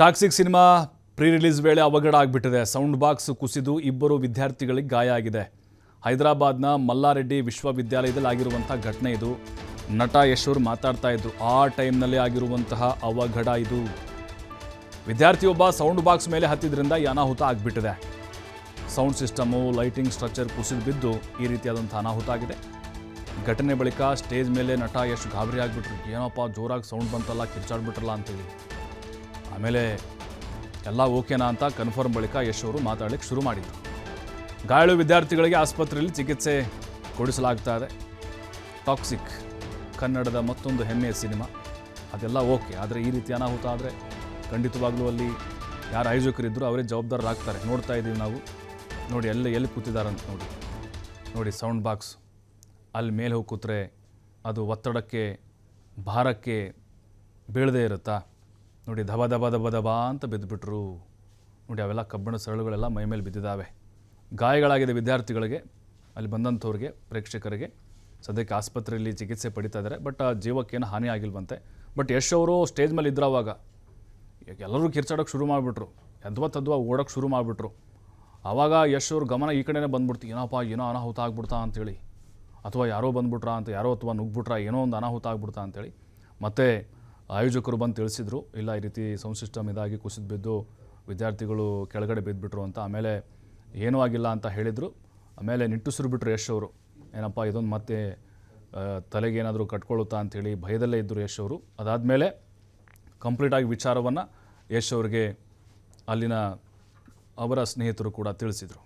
Toxic cinema pre release ವೇಳೆ ಅವಘಡ ಆಗಿಬಿಟ್ಟಿದೆ. ಸೌಂಡ್ ಬಾಕ್ಸ್ ಕುಸಿದು ಇಬ್ಬರು ವಿದ್ಯಾರ್ಥಿಗಳಿಗೆ ಗಾಯ ಆಗಿದೆ. ಹೈದರಾಬಾದ್ನ ಮಲ್ಲಾರೆಡ್ಡಿ ವಿಶ್ವವಿದ್ಯಾಲಯದಲ್ಲಿ ಆಗಿರುವಂಥ ಘಟನೆ ಇದು. ನಟ ಯಶ್ ಅವರು ಮಾತಾಡ್ತಾ ಇದ್ರು. ಆ ಟೈಮ್ನಲ್ಲೇ ಆಗಿರುವಂತಹ ಅವಘಡ ಇದು. ವಿದ್ಯಾರ್ಥಿಯೊಬ್ಬ ಸೌಂಡ್ ಬಾಕ್ಸ್ ಮೇಲೆ ಹತ್ತಿದ್ರಿಂದ ಈ ಅನಾಹುತ ಆಗಿಬಿಟ್ಟಿದೆ. ಸೌಂಡ್ ಸಿಸ್ಟಮು, ಲೈಟಿಂಗ್ ಸ್ಟ್ರಕ್ಚರ್ ಕುಸಿದು ಬಿದ್ದು ಈ ರೀತಿಯಾದಂಥ ಅನಾಹುತ ಆಗಿದೆ. ಘಟನೆ ಬಳಿಕ ಸ್ಟೇಜ್ ಮೇಲೆ ನಟ ಯಶ್ ಗಾಬರಿ ಆಗಿಬಿಟ್ರು. ಏನಪ್ಪ ಜೋರಾಗಿ ಸೌಂಡ್ ಬಂತಲ್ಲ, ಕಿರ್ಚಾಡ್ಬಿಟ್ರಲ್ಲ ಅಂತೇಳಿ. ಆಮೇಲೆ ಎಲ್ಲ ಓಕೆನಾ ಅಂತ ಕನ್ಫರ್ಮ್ ಬಳಿಕ ಯಶ್ ಅವರು ಮಾತಾಡಲಿಕ್ಕೆ ಶುರು ಮಾಡಿದರು. ಗಾಯಾಳು ವಿದ್ಯಾರ್ಥಿಗಳಿಗೆ ಆಸ್ಪತ್ರೆಯಲ್ಲಿ ಚಿಕಿತ್ಸೆ ಕೊಡಿಸಲಾಗ್ತಾ ಇದೆ. ಟಾಕ್ಸಿಕ್ ಕನ್ನಡದ ಮತ್ತೊಂದು ಹೆಮ್ಮೆಯ ಸಿನಿಮಾ, ಅದೆಲ್ಲ ಓಕೆ. ಆದರೆ ಈ ರೀತಿ ಅನಾಹುತ ಆದರೆ ಖಂಡಿತವಾಗ್ಲೂ ಅಲ್ಲಿ ಯಾರು ಆಯೋಜಕರಿದ್ದರೂ ಅವರೇ ಜವಾಬ್ದಾರರಾಗ್ತಾರೆ. ನೋಡ್ತಾ ಇದ್ದೀವಿ ನಾವು. ನೋಡಿ ಎಲ್ಲಿ ಕೂತಿದ್ದಾರಂತ ನೋಡಿ ಸೌಂಡ್ ಬಾಕ್ಸ್ ಅಲ್ಲಿ ಮೇಲೆ ಹೋಗಿ ಕೂತ್ರೆ ಅದು ಒತ್ತಡಕ್ಕೆ, ಭಾರಕ್ಕೆ ಬೀಳದೇ ಇರುತ್ತಾ? ನೋಡಿ ದಬ ದಬ ದಬ ದಬ ಅಂತ ಬಿದ್ದುಬಿಟ್ರು. ನೋಡಿ ಅವೆಲ್ಲ ಕಬ್ಬಿಣ ಸರಳುಗಳೆಲ್ಲ ಮೈ ಮೇಲೆ ಬಿದ್ದಿದ್ದಾವೆ. ಗಾಯಗಳಾಗಿದೆ ವಿದ್ಯಾರ್ಥಿಗಳಿಗೆ, ಅಲ್ಲಿ ಬಂದಂಥವ್ರಿಗೆ, ಪ್ರೇಕ್ಷಕರಿಗೆ. ಸದ್ಯಕ್ಕೆ ಆಸ್ಪತ್ರೆಯಲ್ಲಿ ಚಿಕಿತ್ಸೆ ಪಡಿತಾ ಇದ್ದಾರೆ. ಬಟ್ ಆ ಜೀವಕ್ಕೇನು ಹಾನಿ ಆಗಿಲ್ವಂತೆ. ಬಟ್ ಯಶ್ ಅವರು ಸ್ಟೇಜ್ ಮೇಲೆ ಇದ್ರು. ಆವಾಗ ಎಲ್ಲರೂ ಕಿರ್ಚಾಡೋಕ್ಕೆ ಶುರು ಮಾಡಿಬಿಟ್ರು. ತದ್ವಾ ಓಡೋಕ್ಕೆ ಶುರು ಮಾಡಿಬಿಟ್ರು. ಆವಾಗ ಯಶ್ ಅವ್ರ ಗಮನ ಈ ಕಡೆನೇ ಬಂದ್ಬಿಡ್ತು. ಏನೋ ಅನಾಹುತ ಆಗ್ಬಿಡ್ತಾ ಅಂಥೇಳಿ, ಅಥವಾ ಯಾರೋ ಬಂದ್ಬಿಟ್ರಾ ಅಂತ, ಅಥವಾ ನುಗ್ಬಿಟ್ರಾ, ಏನೋ ಒಂದು ಅನಾಹುತ ಆಗ್ಬಿಡ್ತಾ ಅಂಥೇಳಿ. ಮತ್ತು ಆಯೋಜಕರು ಬಂದು ತಿಳಿಸಿದ್ರು, ಇಲ್ಲ ಈ ರೀತಿ ಸೌಂಡ್ ಸಿಸ್ಟಮ್ ಇದಾಗಿ ಕುಸಿದು ಬಿದ್ದು ವಿದ್ಯಾರ್ಥಿಗಳು ಕೆಳಗಡೆ ಬಿದ್ದುಬಿಟ್ರು ಅಂತ. ಆಮೇಲೆ ಏನೂ ಆಗಿಲ್ಲ ಅಂತ ಹೇಳಿದರು. ಆಮೇಲೆ ನಿಟ್ಟುಸಿರು ಬಿಟ್ಟರು ಯಶ್ ಅವರು. ಏನಪ್ಪ ಇದೊಂದು ಮತ್ತೆ ತಲೆಗೆ ಏನಾದರೂ ಕಟ್ಕೊಳ್ಳುತ್ತಾ ಅಂಥೇಳಿ ಭಯದಲ್ಲೇ ಇದ್ದರು ಯಶ್ ಅವರು. ಅದಾದಮೇಲೆ ಕಂಪ್ಲೀಟಾಗಿ ವಿಚಾರವನ್ನು ಯಶ್ ಅವರಿಗೆ ಅಲ್ಲಿನ ಅವರ ಸ್ನೇಹಿತರು ಕೂಡ ತಿಳಿಸಿದರು.